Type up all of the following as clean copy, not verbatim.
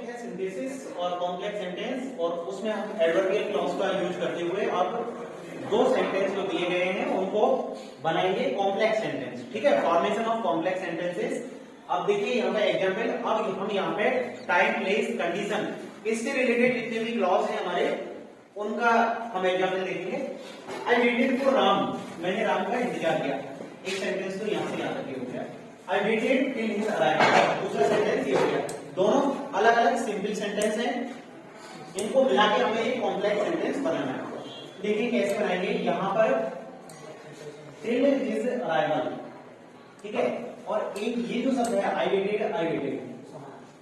Topic है synthesis और complex sentence, और उसमें हम एडवर्बियल क्लॉज का यूज करते हुए अब दो सेंटेंस जो दिए गए हैं उनको बनाएंगे कॉम्प्लेक्स सेंटेंस। ठीक है, फॉर्मेशन ऑफ कॉम्प्लेक्स सेंटेंसेस। अब देखिए यहाँ पे एग्जांपल, अब हम यहाँ पे टाइम, प्लेस, कंडीशन, इससे रिलेटेड जितने भी क्लॉज हैं हमारे, उनका हम एग्जांपल देखेंगे। आई वेटेड फॉर राम, मैंने राम का इंतजार किया। एक सेंटेंस तो यहाँ से यहाँ तक हो गया। I waited till his arrival, दूसरा सेंटेंस ये हो गया। दोनों अलग अलग सिंपल सेंटेंस हैं, इनको मिला के हमें एक कॉम्प्लेक्स सेंटेंस बनाना है। देखिए कैसे बनाएंगे। यहाँ पर टिल हिज अराइवल, ठीक है, और एक ये जो शब्द है आई वेटेड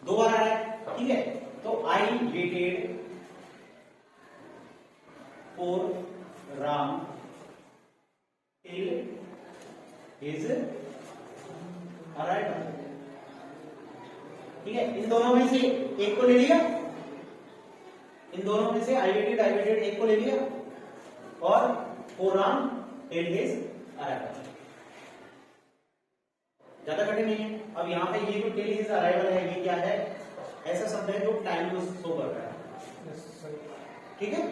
दो बार आ रहा है। ठीक है, तो I waited for Ram till his arrival. ठीक है, इन दोनों में से एक को ले लिया, इन दोनों में से आई वेटेड एक को ले लिया, और for Ram till his arrival. ज्यादा कठिन नहीं है। अब यहाँ पे ये जो टिल हिज अराइवल है, ये क्या है? ऐसा शब्द है जो टाइम को शो कर रहा है। ठीक है,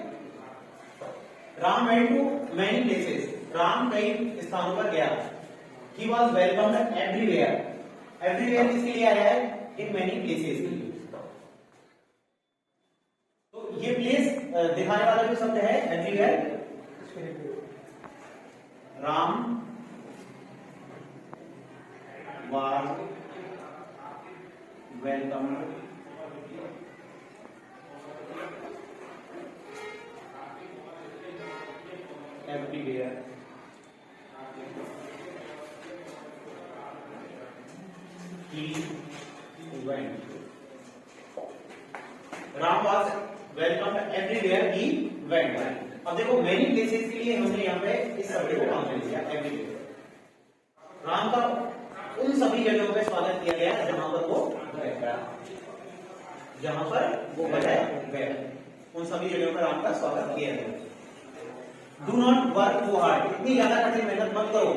Ram went to many places, Ram कई स्थानों पर गया। He was welcomed everywhere, everywhere किसके लिए आया है? इन मैनी प्लेसेस के लिए। तो ये प्लेस दिखाने वाला जो शब्द है everywhere, Ram was welcomed everywhere he went. Ram was welcomed everywhere he went. अब देखो मेनी प्लेसेस के लिए हमने यहाँ पे इस शब्द को काम कर लिया एवरीवेयर। राम का उन सभी जगहों पे स्वागत किया गया जहां पर वो गया, जहां पर वो गया, उन सभी जगहों पर राम का स्वागत किया गया। Do not work too hard, इतनी ज्यादा कठिन मेहनत मत करो।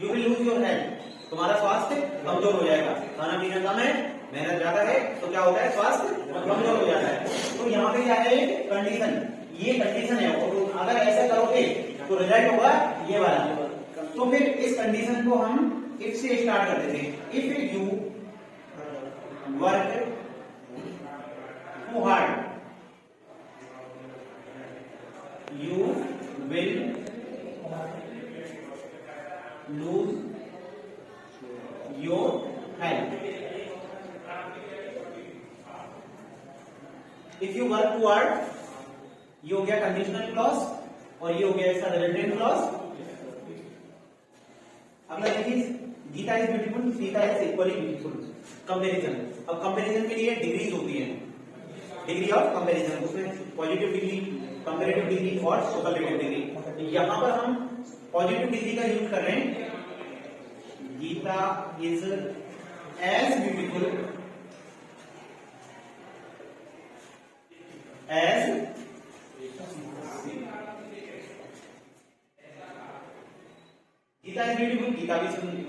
You will lose your health, तुम्हारा स्वास्थ्य कमजोर हो जाएगा। खाना पीना कम है, मेहनत ज्यादा है, तो क्या होता है? स्वास्थ्य कमजोर हो जाता है। तो यहाँ पे क्या है? कंडीशन, ये कंडीशन है, और अगर ऐसा करोगे तो रिजल्ट होगा ये वाला। तो फिर इस कंडीशन को हम इफ से स्टार्ट करते थे। If you work too hard you will lose your health. If you work too hard, ये हो गया कंडीशनल क्लॉज, और ये हो गया इसका रिलेटिव क्लॉज। अगला देखिए, Geeta is beautiful, Sita is equally beautiful. Comparison, अब कंपैरिजन के लिए डिग्रीज होती है, डिग्री ऑफ कंपैरिजन, उसमें पॉजिटिव डिग्री, कंपैरेटिव डिग्री और सुपरलेटिव डिग्री। यहां पर हम पॉजिटिव डिग्री का यूज कर रहे हैं। Geeta is as beautiful as Geeta is beautiful,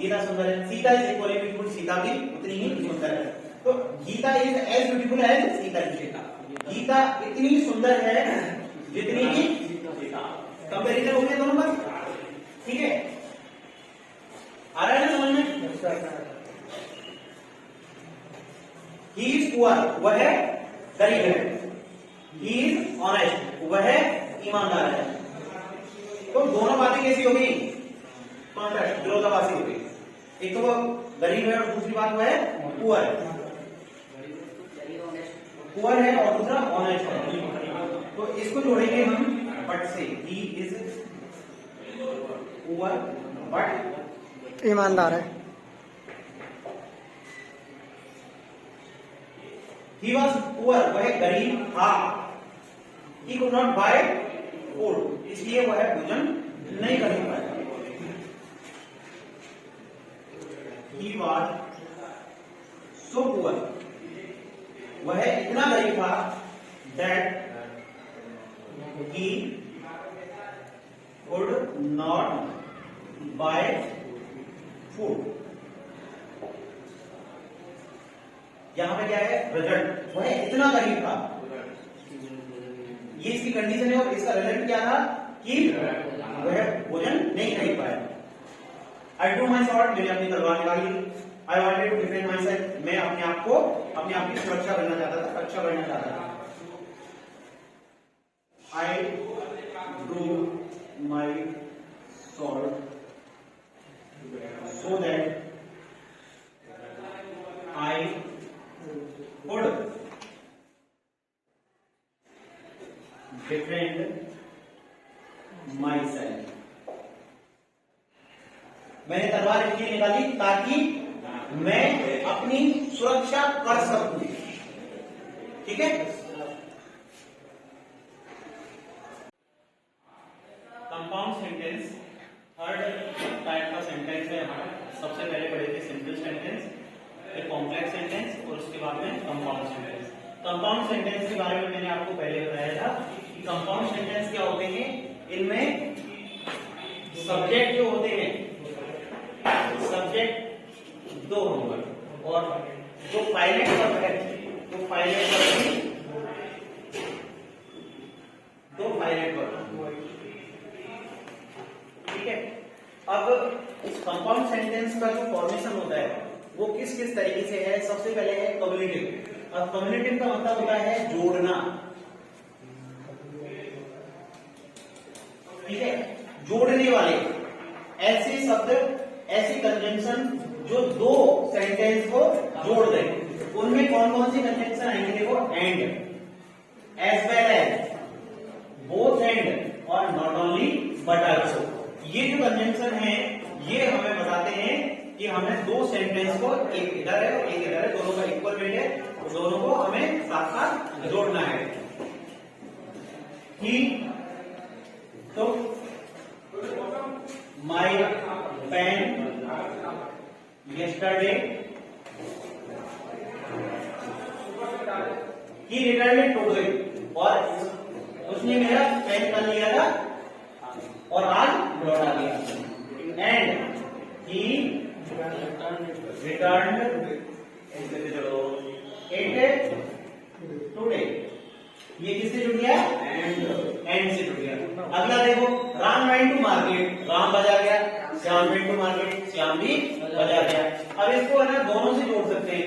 Geeta सुंदर है। Sita is equally beautiful, Sita भी उतनी ही सुंदर है। तो Geeta is as beautiful as Sita is Sita, Geeta इतनी सुंदर है जितनी की सीता। कंपैरिजन हो गया दोनों पर। ठीक है, आ रहा है ना समझ में? ही इज पुअर, वह गरीब है। ही इज ऑनेस्ट, वह ईमानदार है। तो दोनों बातें कैसी होगी? कॉन्ट्रास्ट, विरोधाभासी होगी। एक तो वो गरीब है और दूसरी बात वो है पुअर है, पुअर है और दूसरा ऑनेस्ट है। तो इसको जोड़ेंगे हम बट से। ही इज पुअर बट ईमानदार है। ही वॉज पुअर, वह गरीब था। He could not buy food, इसलिए वह भोजन नहीं कर पाया। He was so poor, वह इतना गरीब था that he could not buy food। यहाँ पे क्या है, रिजल्ट वह इतना करीब था, ये इसकी कंडीशन है, और इसका रिजल्ट क्या था कि वह भोजन नहीं खरीद पाया। आई ड्रू माई शॉट, मैंने अपनी तलवार निकाली। I wanted to defend myself, मैं अपने आप को, अपने आप की सुरक्षा करना चाहता था, रक्षा करना चाहता था। I drew my shot so that I could defend myself. मैंने तलवार इसलिए निकाली ताकि मैं अपनी सुरक्षा कर सकूं, ठीक है। कंपाउंड सेंटेंस थर्ड टाइप का सेंटेंस है हमारा। सबसे पहले पढ़े थे सिंपल सेंटेंस, फिर कॉम्प्लेक्स सेंटेंस, और उसके बाद में कंपाउंड सेंटेंस। कंपाउंड सेंटेंस के बारे में मैंने आपको पहले बताया था कि कंपाउंड सेंटेंस क्या होते हैं, इनमें सब्जेक्ट जो होते हैं, सब्जेक्ट दो होंगे, और जो पायलट वर्ब है, तो पायलट वर्ब दो पायलट वर्ब, ठीक है। अब इस कंपाउंड सेंटेंस का जो फॉर्मेशन होता है वो किस किस तरीके से है। सबसे पहले है कम्युनिटिव। अब कम्युनिटिव का मतलब होता है जोड़ना, ठीक है, जोड़ने वाले ऐसे शब्द, ऐसी कंजंक्शन जो दो सेंटेंस को जोड़ दें। उनमें कौन कौन सी कंजंक्शन आएंगे, देखो, and, as well as, both and, और नॉट ओनली बट आल्सो। ये जो कंजंक्शन है ये हमें बताते हैं कि हमें दो सेंटेंस को, एक इधर है और एक इधर है, दोनों का इक्वल वेट है, दोनों को हमें साथ साथ जोड़ना है। ही took my pen yesterday. He returned it today. और उसने मेरा पेन कर लिया था और आज लौटा दिया। And he returned it today. ये किससे जुड़ गया? एंड से जुड़ गया। अगला देखो, Ram went to market, Ram बजा गया, Shyam went to market, Shyam भी बजा गया। अब इसको है ना दोनों से जोड़ सकते हैं,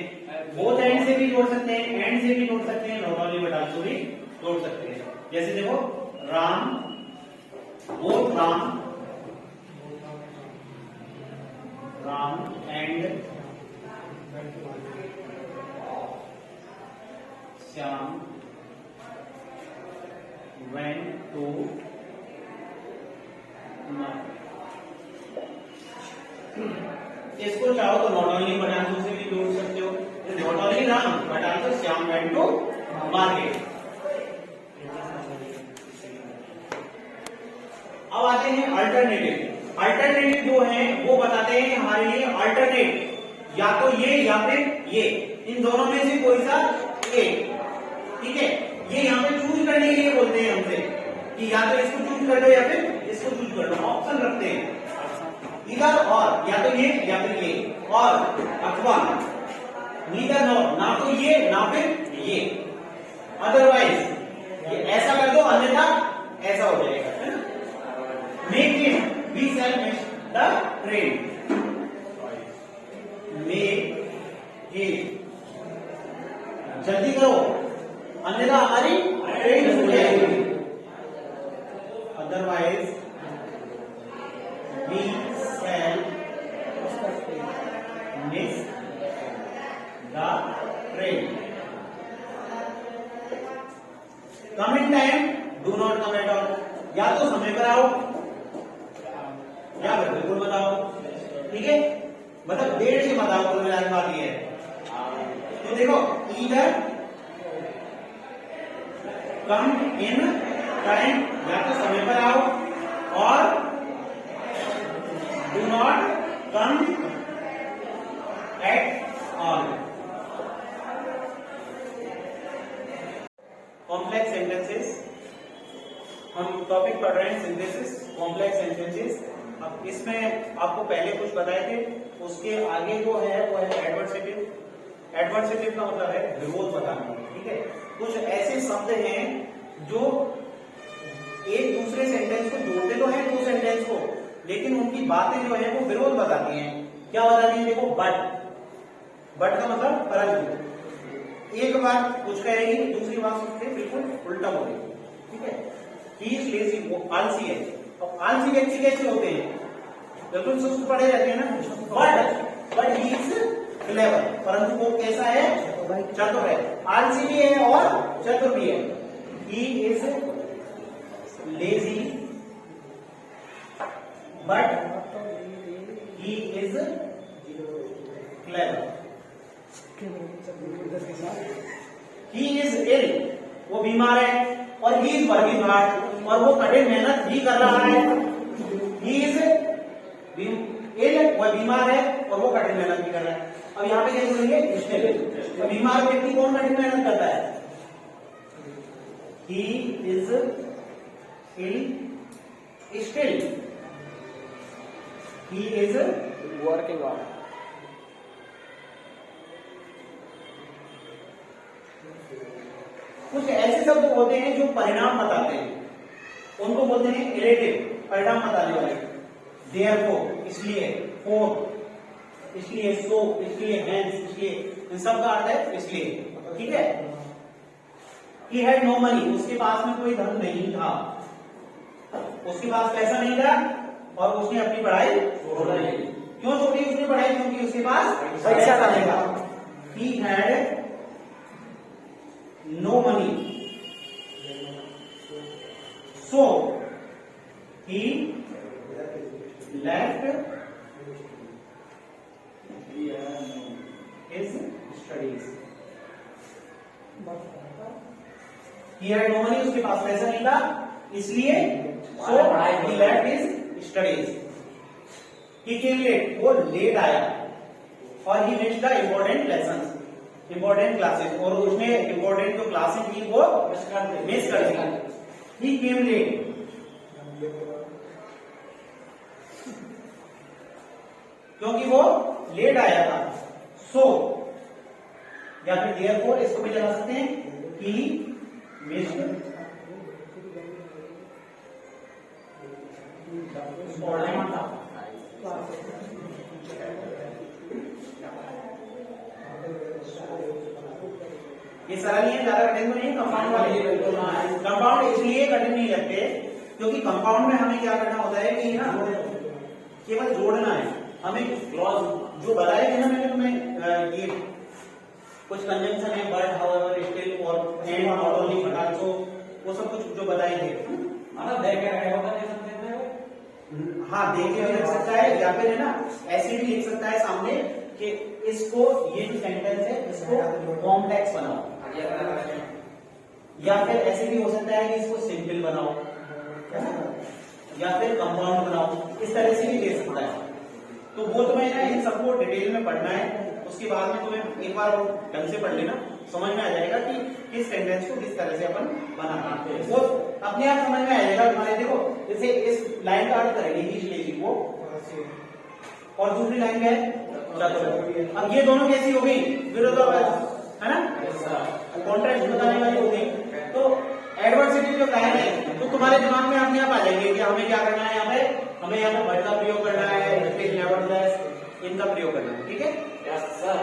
बोथ एंड से भी जोड़ सकते हैं, एंड से भी जोड़ सकते हैं, नॉट ओनली बट आल्सो भी जोड़ सकते हैं। जैसे देखो, Ram, both Ram, Ram and Shyam went to इसको चाहो तो not only but also say भी जोड़ सकते हो। Not only Ram but also Shyam went to market. अब आते हैं अल्टरनेटिव। अल्टरनेटिव जो है वो बताते हैं हमारे लिए अल्टरनेट, या तो ये या फिर ये, इन दोनों में से कोई सा एक, ठीक है। ये यहाँ पे चूज करने के लिए बोलते हैं हमसे कि या तो इसको चूज कर लो या फिर इसको चूज कर लो, ऑप्शन रखते हैं, इधर और, या तो ये या फिर ये, और अथवा नीदर नो, ना तो ये ना फिर ये, अदरवाइज ये ऐसा कर दो अन्यथा ऐसा हो जाएगा, है ना। Make it, we shall miss the train, make it, जल्दी करो अन्यथा हमारी ट्रेन छूट जाएगी, otherwise we shall miss the train. Come in time, do not come at all, या तो समय पर आओ या फिर बिल्कुल मत आओ, ठीक है, मतलब देर से मत आओ, कुल मिलाकर बात ये है। तो देखो, इधर कम इन टाइम, या तो समय पर आओ, और do not come at all. Complex sentences, हम टॉपिक पढ़ रहे हैं सिंथेसिस कॉम्प्लेक्स सेंटेंसेस। अब इसमें आपको पहले कुछ बताए थे, उसके आगे जो है वो है एडवर्सेटिव। एडवर्सेटिव का मतलब है विरोध बताना, ठीक है। कुछ ऐसे शब्द हैं जो एक दूसरे सेंटेंस को जोड़ते तो हैं दो सेंटेंस को, लेकिन उनकी बातें जो है वो विरोध बताती हैं। क्या बताती हैं? देखो, बट का मतलब परंतु। एक बात कुछ कहेगी, दूसरी बात उससे बिल्कुल उल्टा बोलेगी, ठीक है। ही इज लेजी, वो आलसी है। अब आलसी व्यक्ति कैसे होते हैं? बिल्कुल सुस्त पड़े रहते हैं ना। बट ही इज क्लेवर, परंतु वो कैसा है? चतुर है। आलसी भी है और चतुर भी है। He is lazy but he is clever. He is ill, वो बीमार है, और ही इज वर्किंग हार्ड, और वो कठिन मेहनत भी कर रहा है। ही इज इल, वो बीमार है और वो कठिन मेहनत भी कर रहा है। अब यहाँ पे क्या बोलेंगे? स्टिल। तो बीमार व्यक्ति कौन कठिन मेहनत करता है? He is ill still, he is working on. कुछ ऐसे शब्द होते हैं जो परिणाम बताते हैं, उनको बोलते हैं इलेटिव, परिणाम बताने वाले। देयरफॉर, इसलिए, फॉर इसलिए, सो इसलिए, हेंस इसलिए, इन सब का अर्थ है इसलिए, ठीक है। He had no money, उसके पास में कोई धन नहीं था, उसके पास पैसा नहीं था और उसने अपनी पढ़ाई छोड़ दी। क्यों छोड़ी उसने पढ़ाई? क्योंकि उसके पास पैसा नहीं था। He had no money, so he left his studies. He had no money, उसके पास पैसा नहीं था, इसलिए so he left his studies. He came late, वो लेट आया, और he missed the important lessons, important classes, और उसने important जो क्लासेस थी वो मिस कर दी। He came late, क्योंकि वो लेट आया था। So या फिर therefore इसको भी लगा सकते हैं, he missed ये सरल नहीं है, ज्यादा कठिन तो नहीं है। कंपाउंड वाले कंपाउंड इसलिए कठिन नहीं लगते क्योंकि कंपाउंड में हमें क्या करना होता है कि ना केवल जोड़ना है। हमें क्लॉज जो बताए थे ना मैंने तुम्हें, ये कुछ कंजंक्शन है, बट, हाउएवर, स्टिल और and, not only, but also, वो सब कुछ जो बताए थे। मतलब देख रहे होगा हाँ, देख के भी लिख सकता है, या फिर है ना ऐसे भी लिख सकता है सामने कि इसको, ये जो सेंटेंस है इसको कॉम्प्लेक्स बनाओ, या फिर ऐसे भी हो सकता है कि इसको सिंपल बनाओ, या फिर कंपाउंड बनाओ, इस तरह से भी दे सकता है। तो वो तुम्हें ना इन सबको डिटेल में पढ़ना है, उसके बाद में तुम्हें एक बार ढंग से पढ़ लेना, समझ में आ जाएगा कि किस सेंटेंस को किस तरह से अपन बनाना है। वो अपने आप समझ में आ जाएगा तुम्हारे। देखो, जैसे इस लाइन का अर्थ करेंगे ही लेगी वो, और दूसरी लाइन क्या है? चतुर। अब ये दोनों कैसी हो गई? विरोधाभास, है ना, कॉन्ट्रास्ट बताने वाली हो गई। तो एडवर्सिटी जो लाइन है तो तुम्हारे दिमाग में अपने आप आ जाएंगे कि हमें क्या करना है। हमें यहाँ पर बट का प्रयोग करना है, नेवरदलेस इनका प्रयोग करना है, ठीक है। Yes sir.